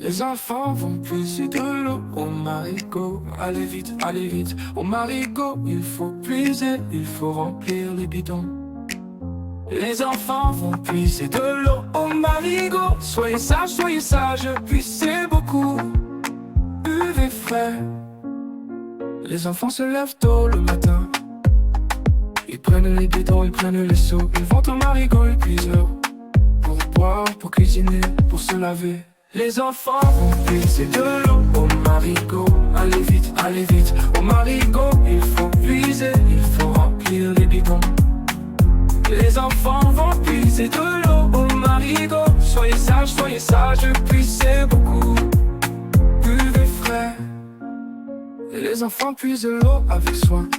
Les enfants vont puiser de l'eau au marigot. Allez vite, au marigot. Il faut puiser, il faut remplir les bidons. Les enfants vont puiser de l'eau au marigot. Soyez sages, puissez beaucoup. Buvez frais. Les enfants se lèvent tôt le matin. Ils prennent les bidons, ils prennent les seaux. Ils vont au marigot, ils puisent pour boire, pour cuisiner, pour se laver. Les enfants vont puiser de l'eau au marigot. Allez vite, au marigot. Il faut puiser, il faut remplir les bidons. Les enfants vont puiser de l'eau au marigot. Soyez sages, puissez beaucoup. Buvez frais. Et les enfants puisent l'eau avec soin.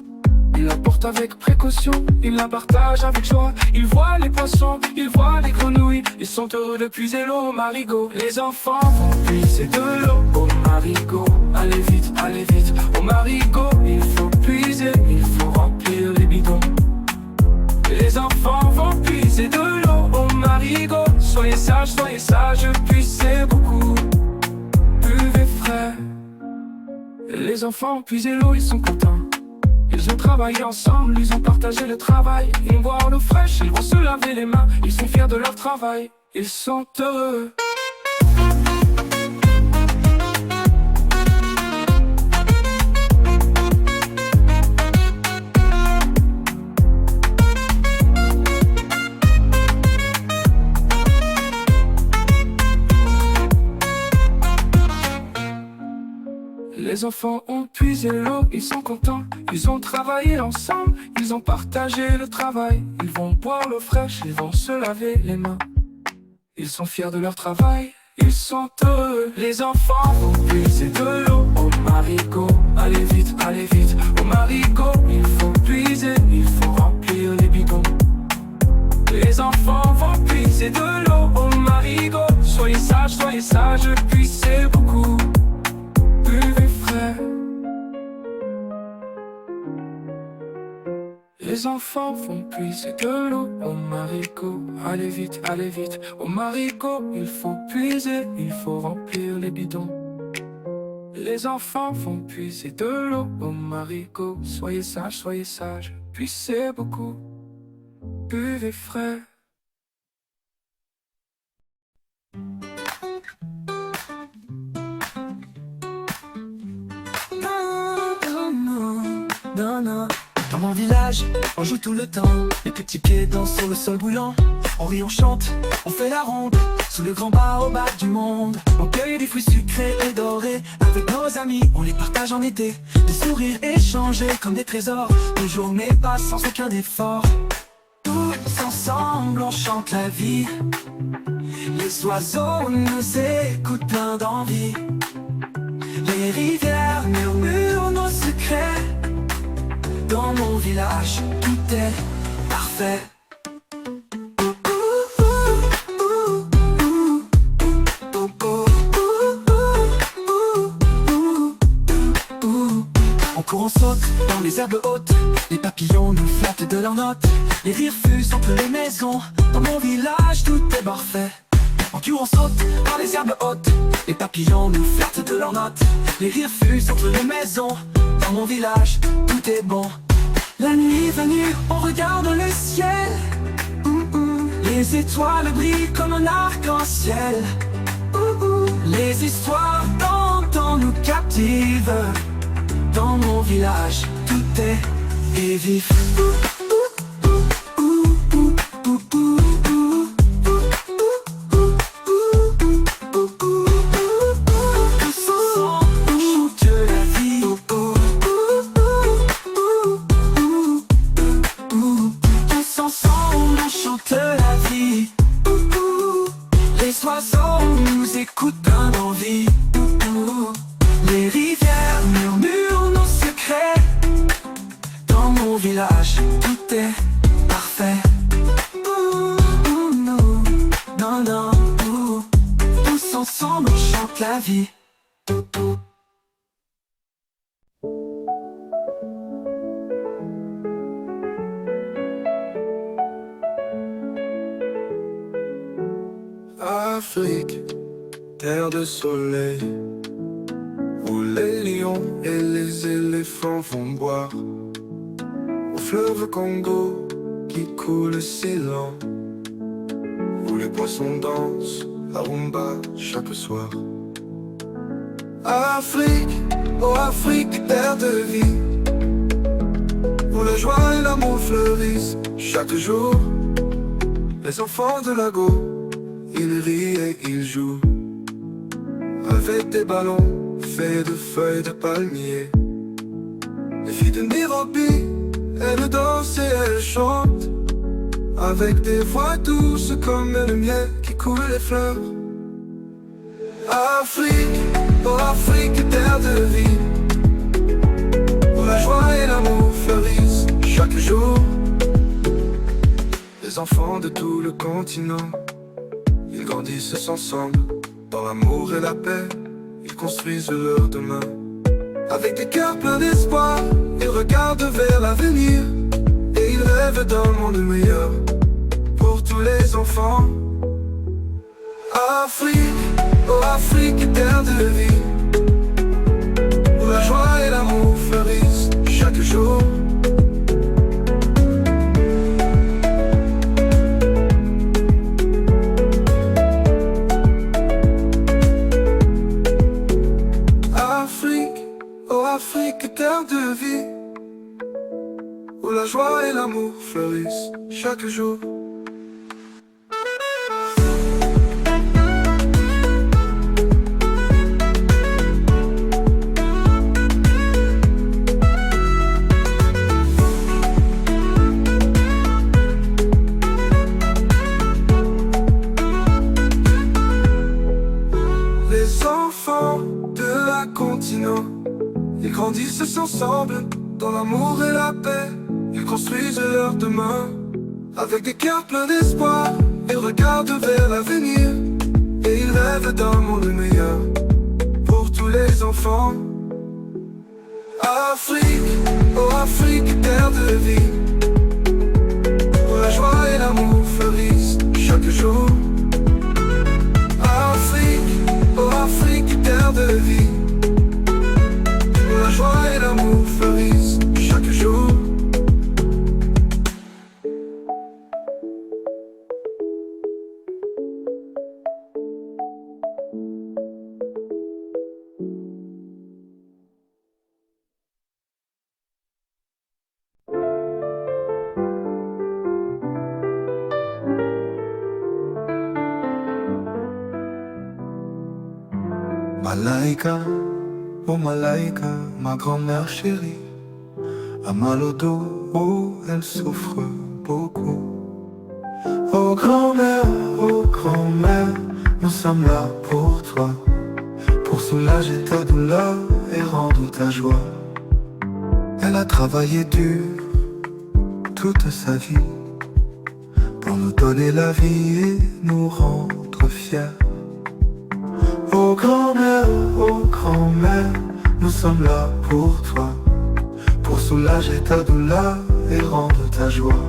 Ils la portent avec précaution, ils la partagent avec joie. Ils voient les poissons, ils voient les grenouilles. Ils sont heureux de puiser l'eau au marigot. Les enfants vont puiser de l'eau au marigot. Allez vite, au marigot. Il faut puiser, il faut remplir les bidons. Les enfants vont puiser de l'eau au marigot. Soyez sages, puissez beaucoup. Buvez frais. Les enfants puisent l'eau, ils sont contents. Ils ont travaillé ensemble, ils ont partagé le travail. Ils vont boire l'eau fraîche, ils vont se laver les mains. Ils sont fiers de leur travail, ils sont heureux. Les enfants ont puisé l'eau, ils sont contents. Ils ont travaillé ensemble, ils ont partagé le travail. Ils vont boire l'eau fraîche, ils vont se laver les mains. Ils sont fiers de leur travail, ils sont heureux. Les enfants vont puiser de l'eau au marigot. Allez vite, au marigot. Il faut puiser, il faut remplir les bidons. Les enfants vont puiser de l'eau au marigot. Soyez sages, puissez beaucoup. Buvez frais. Les enfants vont puiser de l'eau au marigot. Allez vite, au marigot. Il faut puiser, il faut remplir les bidons. Les enfants vont puiser de l'eau au marigot. Soyez sages, puissez beaucoup. Buvez frais. Non. Dans mon village, on joue tout le temps. Les petits pieds dansent sur le sol brûlant. On rit, on chante, on fait la ronde. Sous le grand baobab du monde, on cueille des fruits sucrés et dorés. Avec nos amis, on les partage en été. Des sourires échangés comme des trésors. Des journées passent sans aucun effort. Tous ensemble, on chante la vie. Les oiseaux nous écoutent plein d'envie. Les rivières murmurent nos secrets. Dans mon village, tout est parfait. On court, on saute dans les herbes hautes. Les papillons nous flattent de leurs notes. Les rires fusent entre les maisons. Dans mon village, tout est parfait. On court, on saute dans les herbes hautes. Les papillons nous flattent de leurs notes. Les rires fusent entre les maisons. Dans mon village, tout est bon. La nuit venue, on regarde le ciel. Les étoiles brillent comme un arc-en-ciel. Les histoires d'antan nous captivent. Dans mon village, tout est vif. Les oiseaux nous écoutent plein d'envie. Les rivières murmurent nos secrets. Dans mon village, tout est parfait. Non. Tous ensemble, on chante la vie. Afrique, terre de soleil, où les lions et les éléphants vont boire au fleuve Congo qui coule si lent, où les poissons dansent la rumba chaque soir. Afrique, oh Afrique, terre de vie, où la joie et l'amour fleurissent chaque jour. Les enfants de Lago, ils rient et ils jouent avec des ballons faits de feuilles de palmier. Les filles de Nairobi, elles dansent et elles chantent avec des voix douces comme le miel qui coule les fleurs. Afrique, oh Afrique, terre de vie, où la joie et l'amour fleurissent chaque jour. Les enfants de tout le continent, ils grandissent ensemble dans l'amour et la paix. Ils construisent leur demain avec des cœurs pleins d'espoir. Ils regardent vers l'avenir et ils rêvent d'un monde meilleur pour tous les enfants. Afrique, oh Afrique, terre de vie, où la joie et l'amour fleurissent chaque jour. Afrique, oh Afrique, terre de vie, où la joie et l'amour fleurissent chaque jour. Ils grandissent ensemble dans l'amour et la paix. Ils construisent leur demain avec des cœurs pleins d'espoir. Ils regardent vers l'avenir et ils rêvent d'un monde meilleur pour tous les enfants. Afrique, oh Afrique, terre de vie, où la joie et l'amour fleurissent chaque jour. Afrique, oh Afrique, terre de vie, où la joie et l'amour fleurissent chaque jour. Malaika, oh Malaika, ma grand-mère chérie, a mal au dos, oh elle souffre beaucoup. Oh grand-mère, nous sommes là pour toi, pour soulager ta douleur et rendre ta joie. Elle a travaillé dur toute sa vie pour nous donner la vie et nous rendre fiers. Oh grand-mère, nous sommes là pour toi, pour soulager ta douleur et rendre ta joie.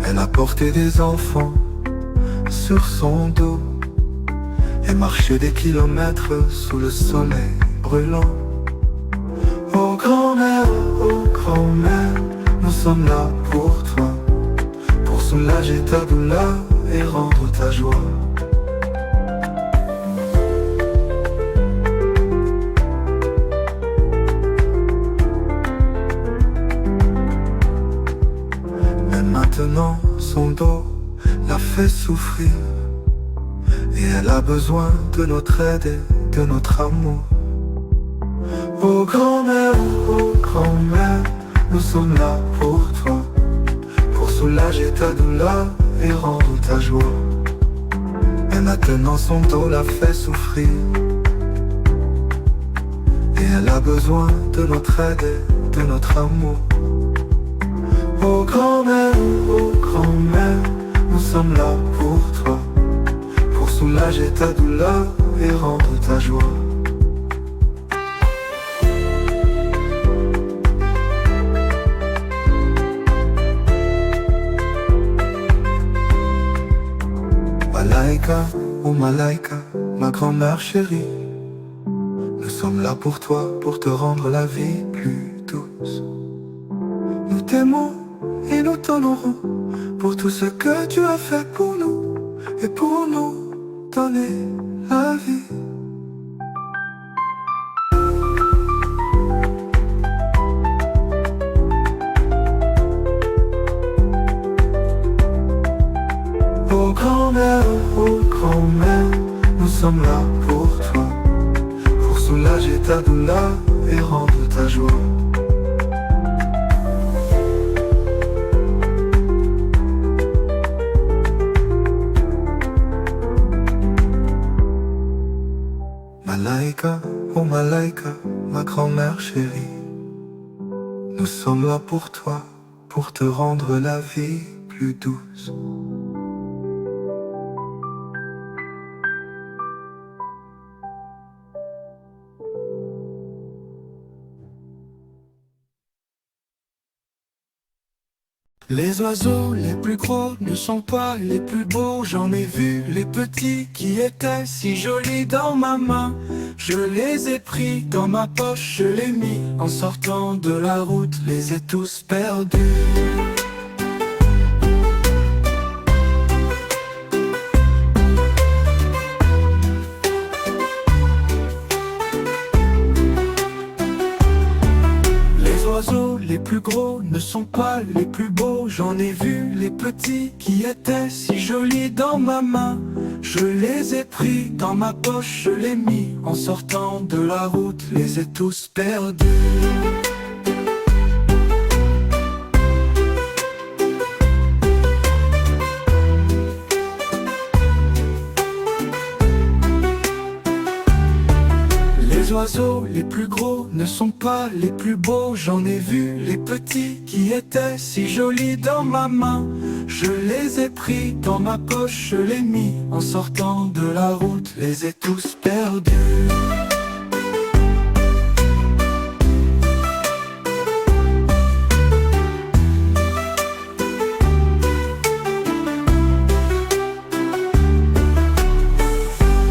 Elle a porté des enfants sur son dos et marché des kilomètres sous le soleil brûlant. Oh grand-mère, nous sommes là pour toi, pour soulager ta douleur et rendre ta joie. Maintenant son dos la fait souffrir et elle a besoin de notre aide et de notre amour. Oh grand-mère, nous sommes là pour toi, pour soulager ta douleur et rendre ta joie. Et maintenant son dos la fait souffrir et elle a besoin de notre aide et de notre amour. Oh grand-mère, nous sommes là pour toi, pour soulager ta douleur et rendre ta joie. Malaika, oh Malaika, ma grand-mère chérie. Nous sommes là pour toi, pour te rendre la vie plus douce. Nous t'aimons et nous t'honorons pour tout ce que tu as fait pour nous et pour nous donner la vie. Oh grand-mère, nous sommes là pour toi, pour soulager ta douleur et rendre ta joie. Malaika, oh Malaika, ma grand-mère chérie, nous sommes là pour toi, pour te rendre la vie plus douce. Les oiseaux les plus gros ne sont pas les plus beaux. J'en ai vu les petits qui étaient si jolis dans ma main. Je les ai pris dans ma poche, je les mis en sortant de la route, les ai tous perdus. Les plus gros ne sont pas les plus beaux. J'en ai vu les petits qui étaient si jolis dans ma main. Je les ai pris dans ma poche, je les mis en sortant de la route, les ai tous perdus. Les oiseaux les plus gros ne sont pas les plus beaux. J'en ai vu les petits qui étaient si jolis dans ma main. Je les ai pris dans ma poche, je les mis en sortant de la route, les ai tous perdus.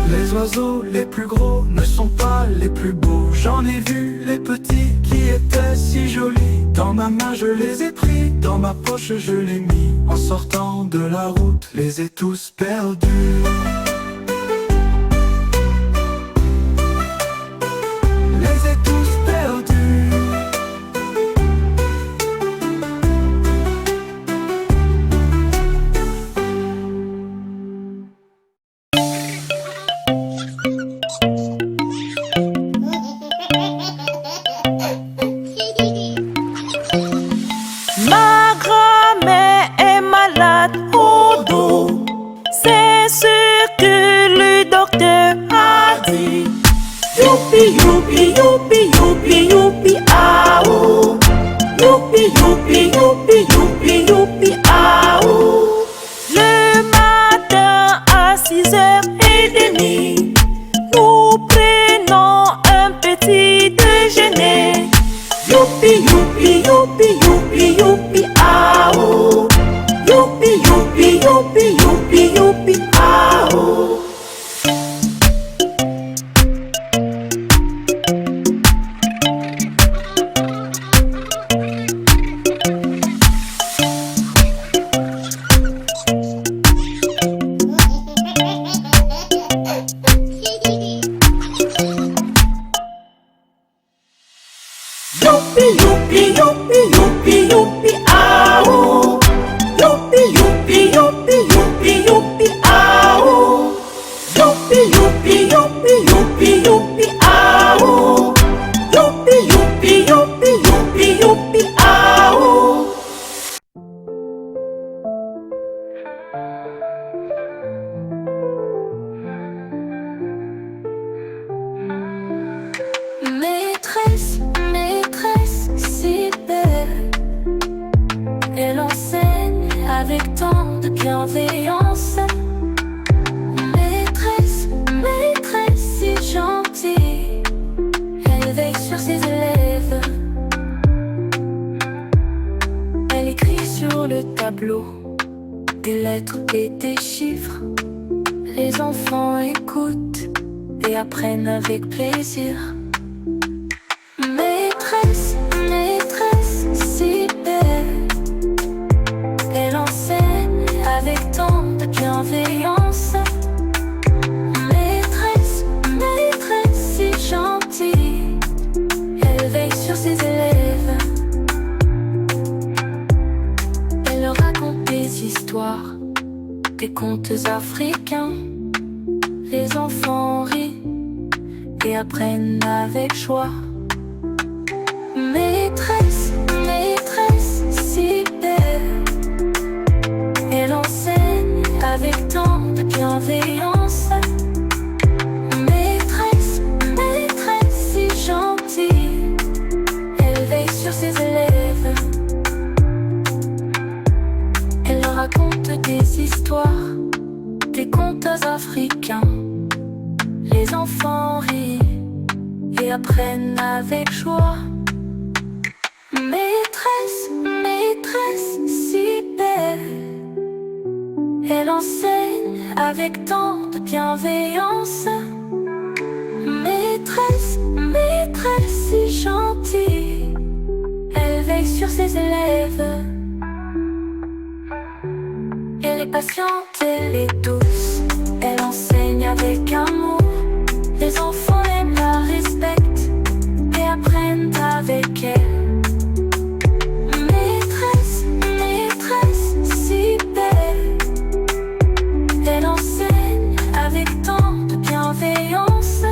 Les oiseaux les plus gros ne sont pas les plus beaux. J'en ai vu les petits qui étaient si jolis. Dans ma main je les ai pris, dans ma poche je les mis. En sortant de la route, les ai tous perdus. Les ai tous perdus. Ma grand-mère est malade au dos, c'est ce que le docteur a dit. Youpi, youpi, youpi, youpi, youpi, ah oh. Youpi, youpi, youpi, youpi, youpi, ah oh. Le matin à 6h30, nous prenons un petit déjeuner. Youpi, youpi, youpi, youpi, youpi, ah oh. Youpi, youpi, youpi, youpi, youpi, ah oh. Youpi, youpi, youpi, youpi, youpi, ah oh. Youpi, youpi, youpi, youpi, youpi, ah oh. Youpi, youpi, youpi, youpi, youpi, ah oh. Youpi, youpi, youpi, youpi, youpi, ah oh. Maîtresse, maîtresse, si belle. Elle enseigne avec tant de bienveillance. Maîtresse, maîtresse, si gentille. Elle veille sur ses élèves. Elle écrit sur le tableau des lettres et des chiffres. Les enfants écoutent. et apprennent avec plaisir. Maîtresse, maîtresse, si belle, elle enseigne avec tant de bienveillance. Maîtresse, maîtresse, si gentille, elle veille sur ses élèves. Elle leur raconte des histoires, des contes africains. Les enfants rient et apprennent avec joie. Maîtresse, maîtresse, si belle, elle enseigne avec tant de bienveillance. Maîtresse, maîtresse, si gentille, elle veille sur ses élèves. Elle leur raconte des histoires, des contes africains. Les enfants rient et apprennent avec joie. Maîtresse, maîtresse, si belle, elle enseigne avec tant de bienveillance. Maîtresse, maîtresse, si gentille, elle veille sur ses élèves. Elle est patiente, elle est douce, elle enseigne avec amour. Les enfants l'aiment, la respectent et apprennent avec elle. Maîtresse, maîtresse, si belle, elle enseigne avec tant de bienveillance.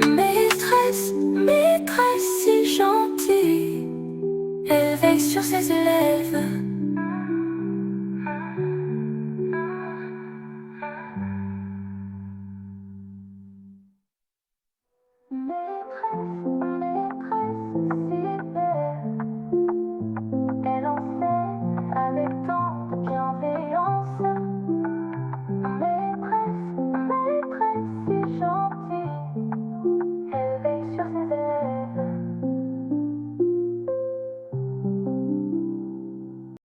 Maîtresse, maîtresse, si gentille, elle veille sur ses élèves. Maîtresse,